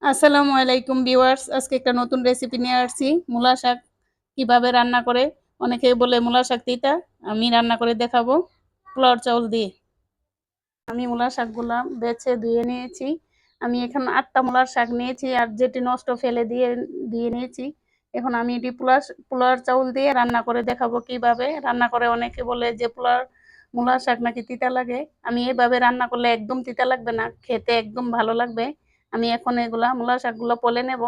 আসসালামু আলাইকুম ভিউয়ার্স। আজকে একটা নতুন রেসিপি নিয়ে আসছি। মূলা শাক কিভাবে রান্না করে? অনেকেই বলে মূলা শাক তিতা। আমি রান্না করে দেখাবো পোলাও চাউল দিয়ে। আমি মূলার শাকগুলা বেছে ধুয়ে নিয়েছি। আমি এখানে ৮ টা মূলার শাক নিয়েছি আর যেটি নষ্ট ফেলে দিয়ে নিয়েছি। এখন আমি এটি পোলার চাউল দিয়ে রান্না করে দেখাবো কিভাবে রান্না করে। অনেকে বলে যে মূলার শাক নাকি তিতা লাগে। আমি এভাবে রান্না করলে একদম তিতা লাগবে না, খেতে একদম ভালো লাগবে। আমি এখন মূলার শাকগুলো পলে নেব।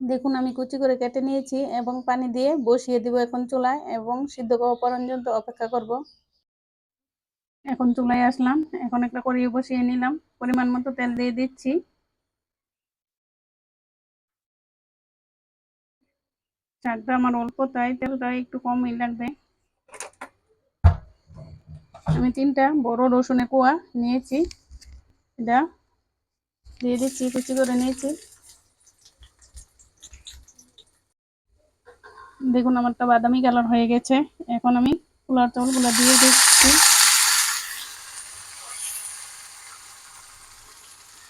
দেখুন আমি কুচি করে কেটে নিয়েছি এবং পানি দিয়ে বসিয়ে দিব এখন চুলায় এবং সিদ্ধ হওয়া পর্যন্ত অপেক্ষা করব। এখন চুলায় আসলাম, এখন একটা কড়াই বসিয়ে নিলাম, পরিমাণ মতো তেল দিয়ে দিচ্ছি। শাকটা আমার অল্প, তাই তেলটা একটু কমই লাগবে। আমি 3টা বড় রসুনের কোয়া নিয়েছি, এটা দিয়ে দিচ্ছি, কুচি করে নিয়েছি। দেখুন আমারটা বাদামি কালার হয়ে গেছে। এখন আমি পোলার চাউলগুলো দিয়ে দিচ্ছি।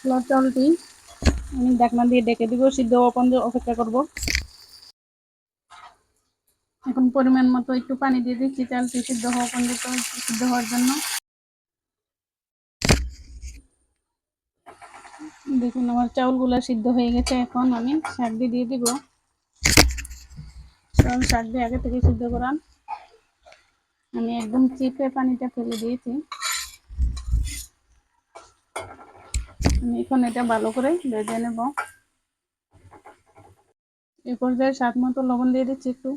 পোলার চাউলটি আমি ঢাকনা দিয়ে ডেকে দিব, সিদ্ধ হওয়া পর্যন্ত অপেক্ষা করব। এখন পরিমাণ মতো একটু পানি দিয়ে দিচ্ছি চালটি সিদ্ধ হওয়া পর্যন্ত, সিদ্ধ হওয়ার জন্য। দেখুন আমার চাউলগুলো সিদ্ধ হয়ে গেছে। এখন আমি শাক দিয়ে দিব, কারণ শাক দিয়ে আগে থেকে সিদ্ধ করান। আমি একদম চিপে পানিটা ফেলে দিয়েছি। আমি এখন এটা ভালো করে ভেজে নেব। এই পর্যায়ে স্বাদ মতো লবণ দিয়ে দিচ্ছি, একটু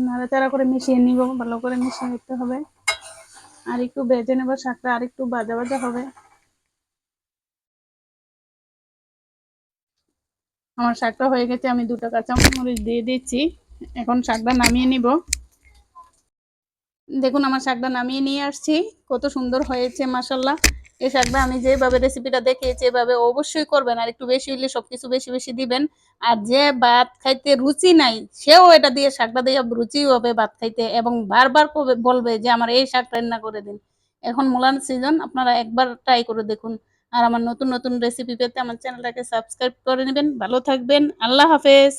নাড়াচাড়া করে মিশিয়ে নিব, ভালো করে মিশিয়ে নিতে হবে। আর একটু ভেজে নেব, শাকটা আর একটু ভাজা ভাজা হবে। আমার শাকটা হয়ে গেছে, আমি 2টা কাঁচামরিচ দিয়ে দিচ্ছি। এখন শাকটা নামিয়ে নিব। দেখুন আমার শাকটা নামিয়ে নিয়ে আসছি, কত সুন্দর হয়েছে মাশাআল্লাহ। এই শাকটা আমি যেভাবে রেসিপিটা দেখিয়েছি এভাবে অবশ্যই করবেন, আর একটু বেশি হলে সবকিছু বেশি বেশি দিবেন। আর যে ভাত খাইতে রুচি নাই সেও এটা দিয়ে, শাকটা দিয়ে রুচি হবে ভাত খাইতে, এবং বারবার বলবে যে আমার এই শাক রান্না করে দিন। এখন মূলার সিজন, আপনারা একবার ট্রাই করে দেখুন। আর আমার নতুন নতুন রেসিপি পেতে আমার চ্যানেলটাকে সাবস্ক্রাইব করে নেবেন। ভালো থাকবেন, আল্লাহ হাফেজ।